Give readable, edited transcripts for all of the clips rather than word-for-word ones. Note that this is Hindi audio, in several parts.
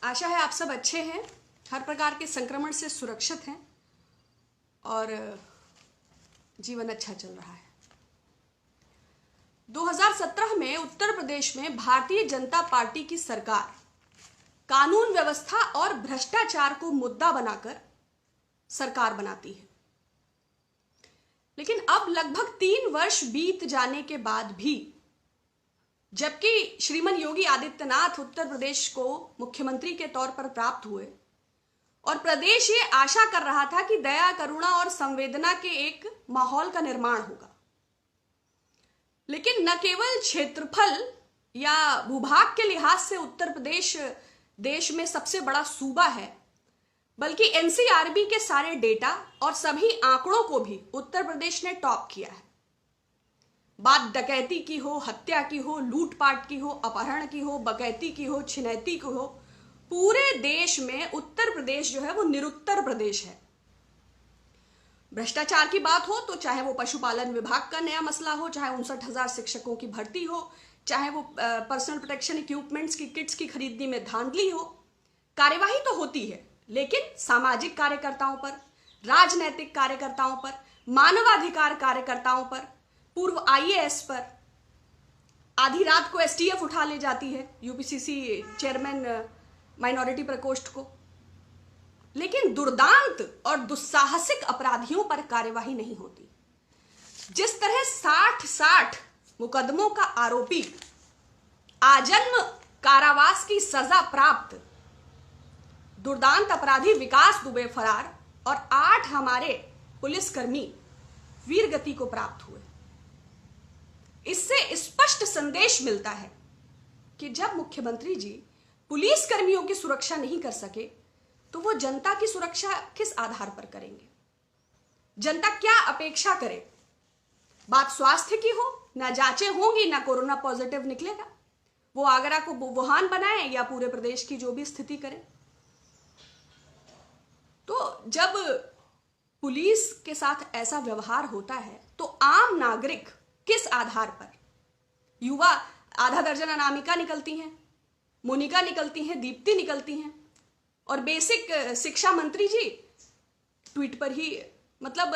आशा है आप सब अच्छे हैं, हर प्रकार के संक्रमण से सुरक्षित हैं और जीवन अच्छा चल रहा है। 2017 में उत्तर प्रदेश में भारतीय जनता पार्टी की सरकार कानून व्यवस्था और भ्रष्टाचार को मुद्दा बनाकर सरकार बनाती है। लेकिन अब लगभग 3 वर्ष बीत जाने के बाद भी, जबकि श्रीमान योगी आदित्यनाथ उत्तर प्रदेश को मुख्यमंत्री के तौर पर प्राप्त हुए और प्रदेश ये आशा कर रहा था कि दया, करुणा और संवेदना के एक माहौल का निर्माण होगा, लेकिन न केवल क्षेत्रफल या भूभाग के लिहाज से उत्तर प्रदेश देश में सबसे बड़ा सूबा है, बल्कि एनसीआरबी के सारे डेटा और सभी आंकड़ों को भी उत्तर प्रदेश ने टॉप किया है। बात डकैती की हो, हत्या की हो, लूटपाट की हो, अपहरण की हो, बकैती की हो, छिनैती की हो, पूरे देश में उत्तर प्रदेश जो है वो निरुत्तर प्रदेश है। भ्रष्टाचार की बात हो तो चाहे वो पशुपालन विभाग का नया मसला हो, चाहे 59,000 शिक्षकों की भर्ती हो, चाहे वो पर्सनल प्रोटेक्शन इक्विपमेंट्स की किट्स की खरीदने में धांधली हो, कार्यवाही तो होती है, लेकिन सामाजिक कार्यकर्ताओं पर, राजनैतिक कार्यकर्ताओं पर, मानवाधिकार कार्यकर्ताओं पर, पूर्व आईएएस पर आधी रात को एसटीएफ उठा ले जाती है, यूपीसीसी चेयरमैन माइनॉरिटी प्रकोष्ठ को, लेकिन दुर्दांत और दुस्साहसिक अपराधियों पर कार्यवाही नहीं होती। जिस तरह 60 मुकदमों का आरोपी आजन्म कारावास की सजा प्राप्त दुर्दांत अपराधी विकास दुबे फरार और 8 हमारे पुलिसकर्मी वीरगति को प्राप्त हुए, इससे स्पष्ट संदेश मिलता है कि जब मुख्यमंत्री जी पुलिस कर्मियों की सुरक्षा नहीं कर सके तो वो जनता की सुरक्षा किस आधार पर करेंगे? जनता क्या अपेक्षा करे? बात स्वास्थ्य की हो, ना जांचें होंगी, ना कोरोना पॉजिटिव निकलेगा, वो आगरा को वुहान बनाए या पूरे प्रदेश की जो भी स्थिति करें। तो जब पुलिस के साथ ऐसा व्यवहार होता है तो आम नागरिक किस आधार पर? युवा आधा दर्जन अनामिका निकलती हैं, मोनिका निकलती हैं, दीप्ति निकलती हैं, और बेसिक शिक्षा मंत्री जी ट्वीट पर ही, मतलब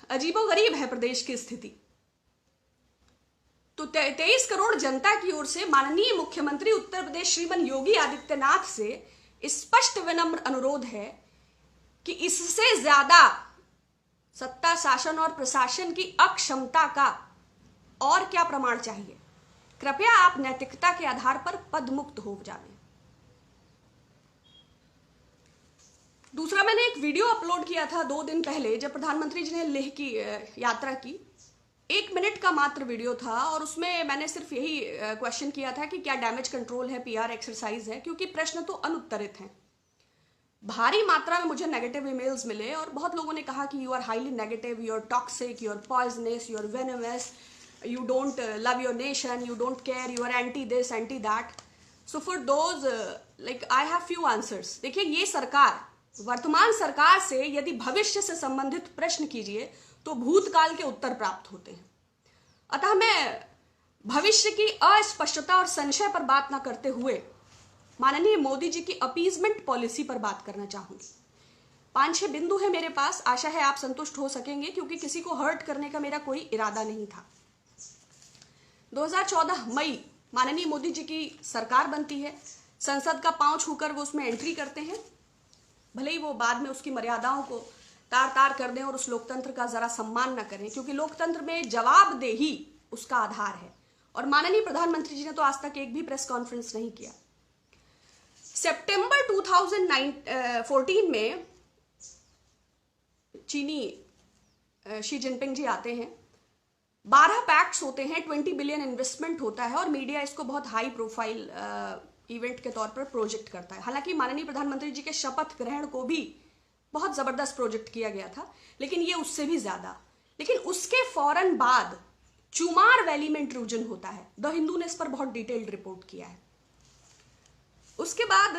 अजीबोगरीब है प्रदेश की स्थिति। तो 23 करोड़ जनता की ओर से माननीय मुख्यमंत्री उत्तर प्रदेश श्रीमान योगी आदित्यनाथ से स्पष्ट विनम्र अनुरोध है कि इससे ज्यादा सत्ता, शासन और प्रशासन की अक्षमता का और क्या प्रमाण चाहिए? कृपया आप नैतिकता के आधार पर पदमुक्त हो जाएं। दूसरा, मैंने एक वीडियो अपलोड किया था 2 दिन पहले, जब प्रधानमंत्री जी ने लेह की यात्रा की। 1 मिनट का मात्र वीडियो था और उसमें मैंने सिर्फ यही क्वेश्चन किया था कि क्या डैमेज कंट्रोल है, पीआर एक्सरसाइज है, क्योंकि प्रश्न तो अनुत्तरित हैं। भारी मात्रा में मुझे नेगेटिव ईमेल्स मिले और बहुत लोगों ने कहा कि you are highly negative, you are toxic, you are poisonous, you are venomous, you don't love your nation, you don't care, you are anti this, anti that. So for those like I have few answers. देखिए, ये सरकार, वर्तमान सरकार से यदि भविष्य से संबंधित प्रश्न कीजिए तो भूतकाल के उत्तर प्राप्त होते हैं। अतः मैं भविष्य की अस्पष्टता और संशय पर बात ना करते हुए माननीय मोदी जी की अपीजमेंट पॉलिसी पर बात करना चाहूंगी। 5-6 बिंदु है मेरे पास, आशा है आप संतुष्ट हो सकेंगे, क्योंकि किसी को हर्ट करने का मेरा कोई इरादा नहीं था। 2014 मई माननीय मोदी जी की सरकार बनती है, संसद का पांव छूकर वो उसमें एंट्री करते हैं, भले ही वो बाद में उसकी मर्यादाओं को तार-तार कर दें और उस लोकतंत्र का जरा सम्मान न करें, क्योंकि लोकतंत्र में जवाबदेही उसका आधार है। और माननीय प्रधानमंत्री जी ने तो आज तक एक भी प्रेस कॉन्फ्रेंस नहीं किया। सितंबर 2014 में चीनी शी जिनपिंग जी आते हैं, 12 पैक्ट्स होते हैं, 20 बिलियन इन्वेस्टमेंट होता है और मीडिया इसको बहुत हाई प्रोफाइल इवेंट के तौर पर प्रोजेक्ट करता है। हालांकि माननीय प्रधानमंत्री जी के शपथ ग्रहण को भी बहुत जबरदस्त प्रोजेक्ट किया गया था, लेकिन ये उससे भी ज्यादा। लेकिन उसके फौरन बाद चुमार वैली में इंट्रूजन होता है। द हिंदू ने इस पर बहुत डिटेल्ड रिपोर्ट किया है। उसके बाद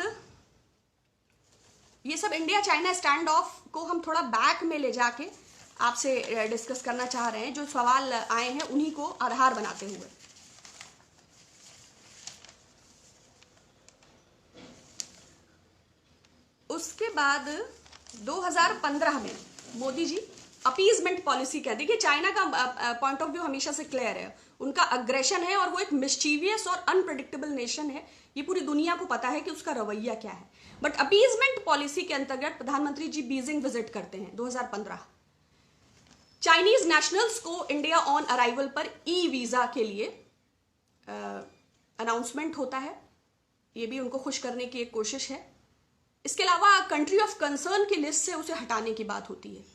ये सब इंडिया चाइना स्टैंड ऑफ को हम थोड़ा बैक में ले जाके आपसे डिस्कस करना चाह रहे हैं। जो सवाल आए हैं उन्हीं को आधार बनाते हुए उसके बाद 2015 में मोदी जी अपीजमेंट पॉलिसी कह देखिए, चाइना का पॉइंट ऑफ व्यू हमेशा से क्लियर है, उनका अग्रेशन है और वो एक मिस्चीवियस और अनप्रेडिक्टेबल नेशन है, ये पूरी दुनिया को पता है कि उसका रवैया क्या है। बट अपीजमेंट पॉलिसी के अंतर्गत प्रधानमंत्री जी बीजिंग विजिट करते हैं 2015। चाइनीज नेशनल्स को इंडिया ऑन अराइवल पर ई वीजा के लिए अनाउंसमेंट होता है, ये भी उनको खुश करने की एक कोशिश है। इसके अलावा कंट्री ऑफ कंसर्न की लिस्ट से उसे हटाने की बात होती है।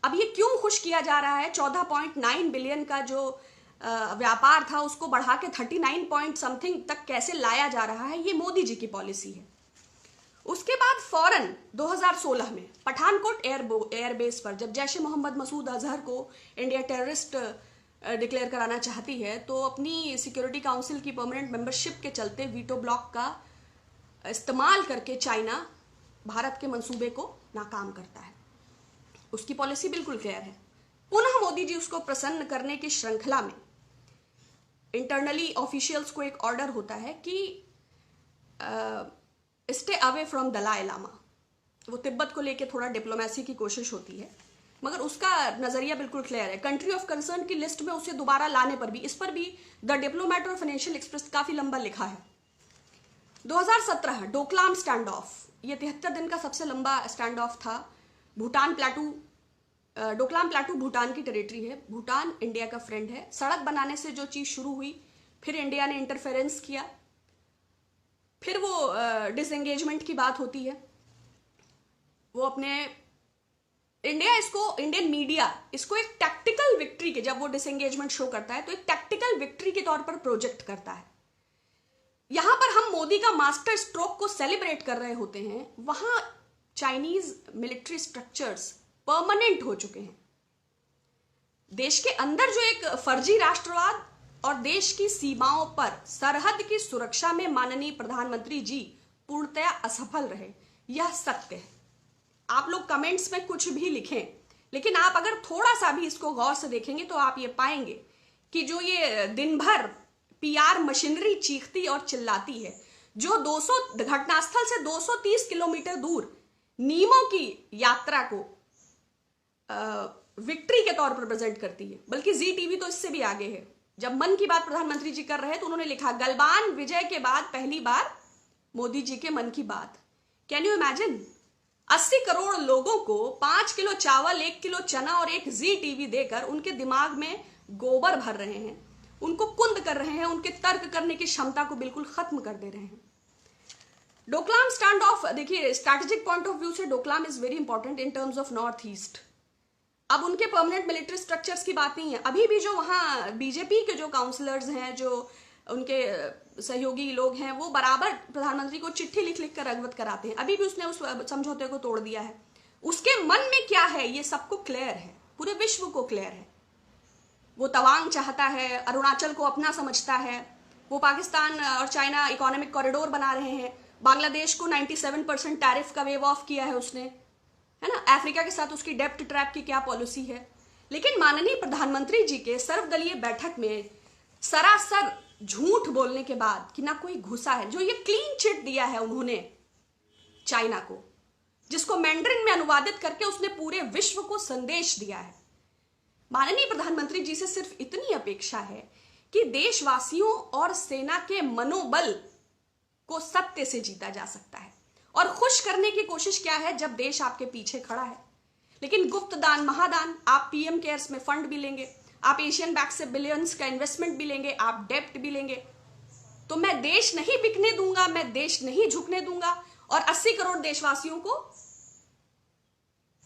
अब ये क्यों खुश किया जा रहा है? 14.9 बिलियन का जो व्यापार था उसको बढ़ा के 39 पॉइंट समथिंग तक कैसे लाया जा रहा है, ये मोदी जी की पॉलिसी है। उसके बाद फौरन 2016 में पठानकोट एयरबेस पर जब जैश ए मोहम्मद मसूद अजहर को इंडिया टेररिस्ट डिक्लेयर कराना चाहती है, तो अपनी सिक्योरिटी काउंसिल की परमानेंट मेंबरशिप के चलते वीटो ब्लॉक का इस्तेमाल करके चाइना भारत के मंसूबे को नाकाम करता है। उसकी पॉलिसी बिल्कुल क्लियर है। पुनः मोदी जी उसको प्रसन्न करने की श्रृंखला में इंटरनली ऑफिशियल्स को एक ऑर्डर होता है कि stay away from Dalai Lama. वो तिब्बत को लेके थोड़ा डिप्लोमेसी की कोशिश होती है, मगर उसका नजरिया बिल्कुल क्लियर है। कंट्री ऑफ कंसर्न की लिस्ट में उसे दोबारा लाने पर भी, इस पर भी द डिप्लोमेट और फाइनेंशियल एक्सप्रेस काफी लंबा लिखा है। 2017 डोकलाम स्टैंड ऑफ, ये 73 दिन का सबसे लंबा स्टैंड ऑफ था। भूटान प्लेटू, डोकलाम प्लेटू भूटान की टेरिटरी है, भूटान इंडिया का फ्रेंड है। सड़क बनाने से जो चीज शुरू हुई, फिर इंडिया ने इंटरफेरेंस किया, फिर वो डिसएंगेजमेंट की बात होती है। वो अपने इंडियन मीडिया इसको एक टैक्टिकल विक्ट्री के, जब वो डिसएंगेजमेंट शो करता है तो एक टैक्टिकल विक्ट्री के तौर पर प्रोजेक्ट करता है। यहां पर हम मोदी का मास्टर स्ट्रोक को सेलिब्रेट कर रहे होते हैं, वहां चाइनीज मिलिट्री स्ट्रक्चर्स परमानेंट हो चुके हैं। देश के अंदर जो एक फर्जी राष्ट्रवाद और देश की सीमाओं पर सरहद की सुरक्षा में माननीय प्रधानमंत्री जी पूर्णतया असफल रहे, यह सत्य है। आप लोग कमेंट्स में कुछ भी लिखें, लेकिन आप अगर थोड़ा सा भी इसको गौर से देखेंगे तो आप ये पाएंगे कि जो ये दिन भर पीआर मशीनरी चीखती और चिल्लाती है, जो 200 घटनास्थल से 230 किलोमीटर दूर नीमों की यात्रा को विक्ट्री के तौर पर प्रेजेंट करती है, बल्कि जी टीवी तो इससे भी आगे है। जब मन की बात प्रधानमंत्री जी कर रहे हैं तो उन्होंने लिखा, गलवान विजय के बाद पहली बार मोदी जी के मन की बात। Can you imagine? 80 करोड़ लोगों को 5 किलो चावल, 1 किलो चना और एक जी टीवी देकर उनके दिमाग में गोबर भर रहे हैं, उनको कुंद कर रहे हैं, उनके तर्क करने की क्षमता को बिल्कुल खत्म कर दे रहे हैं। डोकलाम स्टैंड ऑफ, देखिए स्ट्रैटेजिक पॉइंट ऑफ व्यू से Doklam is very important in terms of north east. अब उनके परमानेंट मिलिट्री स्ट्रक्चर्स की बात नहीं है, अभी भी जो वहां बीजेपी के जो काउंसलर्स हैं, जो उनके सहयोगी लोग हैं, वो बराबर प्रधानमंत्री को चिट्ठी लिख लिख कर अवगत कराते हैं। अभी भी उसने उस समझौते को तोड़ दिया है। उसके मन में क्या है ये सबको क्लियर है, पूरे विश्व को क्लियर है। वो तवांग चाहता है, अरुणाचल को अपना समझता है, वो पाकिस्तान और चाइना इकोनॉमिक कॉरिडोर बना रहे हैं, बांग्लादेश को 97% टैरिफ का वेव ऑफ किया है उसने, है ना। अफ्रीका के साथ उसकी डेप्ट ट्रैप की क्या पॉलिसी है। लेकिन माननीय प्रधानमंत्री जी के सर्वदलीय बैठक में सरासर झूठ बोलने के बाद कि ना कोई घुसा है, जो ये क्लीन चिट दिया है उन्होंने चाइना को, जिसको मैंड्रिन में अनुवादित करके उसने पूरे विश्व को संदेश दिया है। माननीय प्रधानमंत्री जी से सिर्फ इतनी अपेक्षा है कि देशवासियों और सेना के मनोबल को सत्य से जीता जा सकता है। और खुश करने की कोशिश क्या है, जब देश आपके पीछे खड़ा है। लेकिन गुप्त दान महादान, आप पीएम केयर्स में फंड भी लेंगे, आप एशियन बैंक से बिलियंस का इन्वेस्टमेंट भी लेंगे, आप डेप्ट भी लेंगे, तो मैं देश नहीं बिकने दूंगा, मैं देश नहीं झुकने दूंगा, और 80 करोड़ देशवासियों को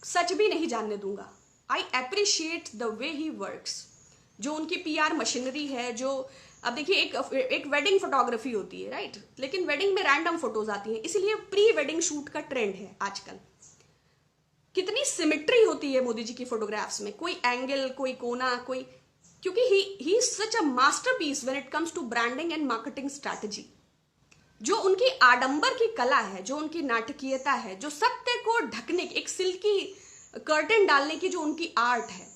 सच भी नहीं जानने दूंगा। I appreciate the way he works. जो उनकी पीआर मशीनरी है, जो अब देखिए एक वेडिंग फोटोग्राफी होती है, राइट, लेकिन वेडिंग में रैंडम फोटोज आती हैं, इसीलिए प्री वेडिंग शूट का ट्रेंड है आजकल। कितनी सिमेट्री होती है मोदी जी की फोटोग्राफ्स में, कोई एंगल, कोई कोना, कोई, क्योंकि he is such a masterpiece when it comes to branding and marketing strategy. जो उनकी आडंबर की कला है, जो उनकी नाटकीयता है, जो सत्य को ढकने की, एक सिल्की कर्टन डालने की जो उनकी आर्ट है,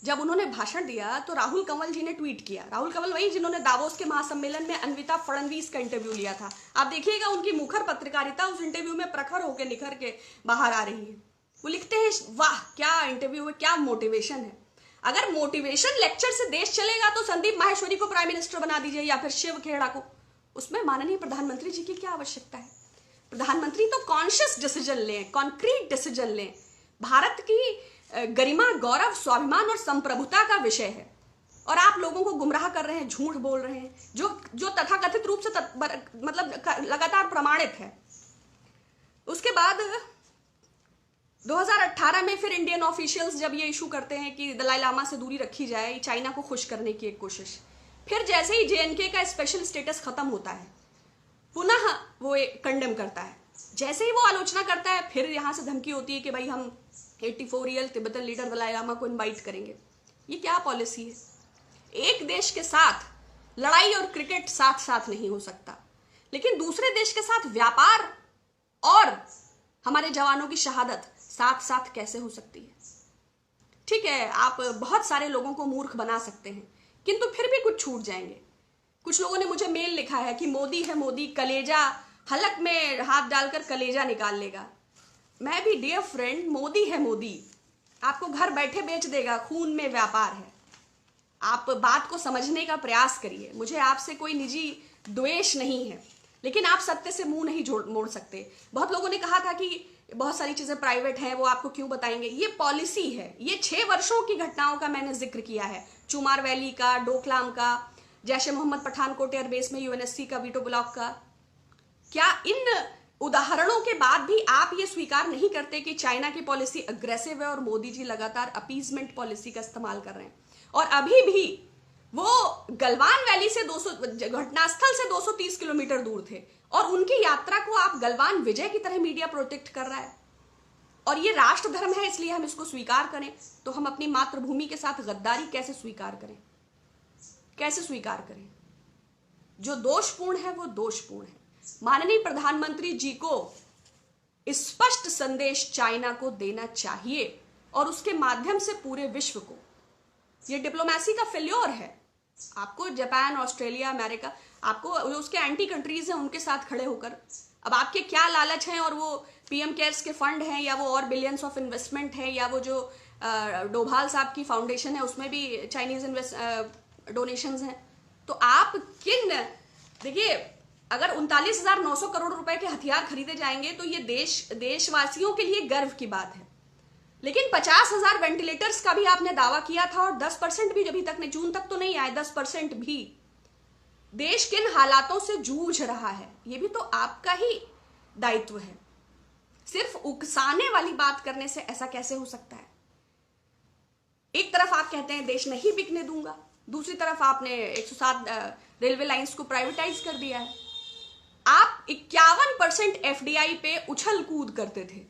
जब उन्होंने भाषण दिया तो राहुल कंवल जी ने ट्वीट किया। राहुल कंवल वही जिन्होंने दावोस के महासम्मेलन में अन्विता फडणवीस का इंटरव्यू लिया था। आप देखिएगा उनकी मुखर पत्रकारिता उस इंटरव्यू में प्रखर होकर निखर के बाहर आ रही है। वो लिखते हैं, वाह क्या इंटरव्यू है, क्या मोटिवेशन है। अगर मोटिवेशन लेक्चर से देश चलेगा तो संदीप माहेश्वरी को प्राइम मिनिस्टर बना दीजिए या फिर शिव खेड़ा को। उसमें माननीय प्रधानमंत्री जी की क्या आवश्यकता है। प्रधानमंत्री तो कॉन्शियस डिसीजन लें, कॉन्क्रीट डिसीजन लें। भारत की गरिमा, गौरव, स्वाभिमान और संप्रभुता का विषय है और आप लोगों को गुमराह कर रहे हैं, झूठ बोल रहे हैं, जो तथाकथित रूप से मतलब लगातार प्रमाणित है। उसके बाद 2018 में फिर इंडियन ऑफिशियल्स जब ये इशू करते हैं कि दलाई लामा से दूरी रखी जाए, चाइना को खुश करने की एक कोशिश। फिर जैसे ही जेएनके का स्पेशल स्टेटस खत्म होता है, पुनः वो कंडेम करता है। जैसे ही वो आलोचना करता है, फिर यहां से धमकी होती है कि भाई हम 84 year Tibetan leader Dalai Lama को इनवाइट करेंगे। ये क्या पॉलिसी है। एक देश के साथ लड़ाई और क्रिकेट साथ साथ नहीं हो सकता, लेकिन दूसरे देश के साथ व्यापार और हमारे जवानों की शहादत साथ साथ कैसे हो सकती है। ठीक है, आप बहुत सारे लोगों को मूर्ख बना सकते हैं, किंतु फिर भी कुछ छूट जाएंगे। कुछ लोगों ने मुझे मेल लिखा है कि मोदी है मोदी, कलेजा हलक में हाथ डालकर कलेजा निकाल लेगा। मैं भी, डियर फ्रेंड, मोदी है मोदी, आपको घर बैठे बेच देगा, खून में व्यापार है। आप बात को समझने का प्रयास करिए। मुझे आपसे कोई निजी द्वेष नहीं है, लेकिन आप सत्य से मुंह नहीं मोड़ सकते। बहुत लोगों ने कहा था कि बहुत सारी चीजें प्राइवेट हैं, वो आपको क्यों बताएंगे। ये पॉलिसी है, ये 6 वर्षों की घटनाओं का मैंने जिक्र किया है। चुमार वैली का, डोकलाम का, जैश ए मोहम्मद पठानकोट एयरबेस में यूएनएससी का वीटो ब्लॉक का। क्या इन उदाहरणों के बाद भी आप ये स्वीकार नहीं करते कि चाइना की पॉलिसी अग्रेसिव है और मोदी जी लगातार अपीजमेंट पॉलिसी का इस्तेमाल कर रहे हैं। और अभी भी वो गलवान वैली से 200 घटनास्थल से 230 किलोमीटर दूर थे और उनकी यात्रा को आप गलवान विजय की तरह मीडिया प्रोटेक्ट कर रहा है। और ये राष्ट्र धर्म है, इसलिए हम इसको स्वीकार करें, तो हम अपनी मातृभूमि के साथ गद्दारी कैसे स्वीकार करें, कैसे स्वीकार करें। जो दोषपूर्ण है वो दोषपूर्ण है। माननीय प्रधानमंत्री जी को स्पष्ट संदेश चाइना को देना चाहिए और उसके माध्यम से पूरे विश्व को। ये डिप्लोमेसी का फेल्योर है। आपको जापान, ऑस्ट्रेलिया, अमेरिका, आपको जो उसके एंटी कंट्रीज हैं उनके साथ खड़े होकर, अब आपके क्या लालच हैं, और वो पीएम केयर्स के फंड हैं या वो और बिलियंस ऑफ इन्वेस्टमेंट है या वो जो डोभाल साहब की फाउंडेशन है उसमें भी चाइनीज डोनेशंस हैं। तो आप देखिए, अगर 39,900 करोड़ रुपए के हथियार खरीदे जाएंगे तो ये देशवासियों के लिए गर्व की बात है। लेकिन 50,000 वेंटिलेटर्स का भी आपने दावा किया था और 10% भी अभी तक नहीं, जून तक तो नहीं आए, 10% भी। देश किन हालातों से जूझ रहा है ये भी तो आपका ही दायित्व है। सिर्फ उकसाने वाली बात करने से ऐसा कैसे हो सकता है। एक तरफ आप कहते हैं देश नहीं बिकने दूंगा, दूसरी तरफ आपने 107 रेलवे लाइंस को प्राइवेटाइज कर दिया है। आप 51% एफडीआई पे उछल कूद करते थे।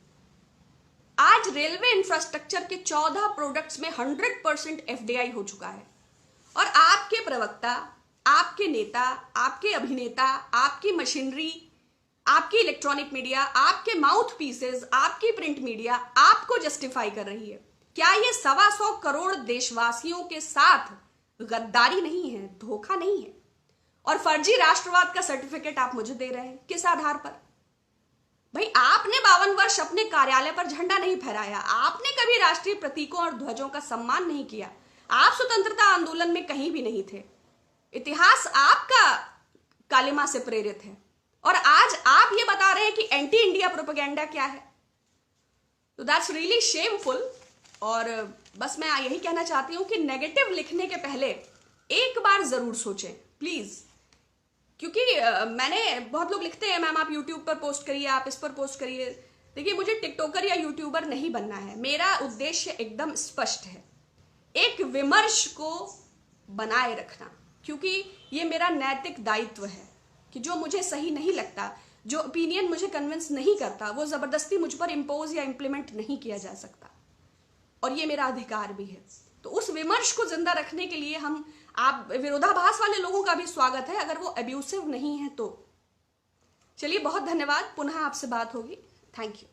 आज रेलवे इंफ्रास्ट्रक्चर के 14 प्रोडक्ट्स में 100% एफडीआई हो चुका है और आपके प्रवक्ता, आपके नेता, आपके अभिनेता, आपकी मशीनरी, आपकी इलेक्ट्रॉनिक मीडिया, आपके माउथ पीसेस, आपकी प्रिंट मीडिया आपको जस्टिफाई कर रही है। क्या ये 125 करोड़ देशवासियों के साथ गद्दारी नहीं है, धोखा नहीं है? और फर्जी राष्ट्रवाद का सर्टिफिकेट आप मुझे दे रहे हैं, किस आधार पर? भाई, आपने 52 वर्ष अपने कार्यालय पर झंडा नहीं फहराया, आपने कभी राष्ट्रीय प्रतीकों और ध्वजों का सम्मान नहीं किया, आप स्वतंत्रता आंदोलन में कहीं भी नहीं थे। इतिहास आपका कालिमा से प्रेरित है और आज आप ये बता रहे हैं कि एंटी इंडिया प्रोपेगेंडा क्या है। तो दैट्स रियली शेमफुल। और बस मैं यही कहना चाहती हूं कि नेगेटिव लिखने के पहले एक बार जरूर सोचें प्लीज, क्योंकि मैंने बहुत लोग लिखते हैं मैम आप यूट्यूब पर पोस्ट करिए, आप इस पर पोस्ट करिए। देखिए, मुझे टिकटॉकर या यूट्यूबर नहीं बनना है। मेरा उद्देश्य एकदम स्पष्ट है, एक विमर्श को बनाए रखना, क्योंकि ये मेरा नैतिक दायित्व है कि जो मुझे सही नहीं लगता, जो ओपिनियन मुझे कन्विंस नहीं करता, वो जबरदस्ती मुझ पर इम्पोज या इम्प्लीमेंट नहीं किया जा सकता और ये मेरा अधिकार भी है। तो उस विमर्श को जिंदा रखने के लिए आप विरोधाभास वाले लोगों का भी स्वागत है, अगर वो अब्यूसिव नहीं है तो। चलिए, बहुत धन्यवाद, पुनः आपसे बात होगी। Thank you.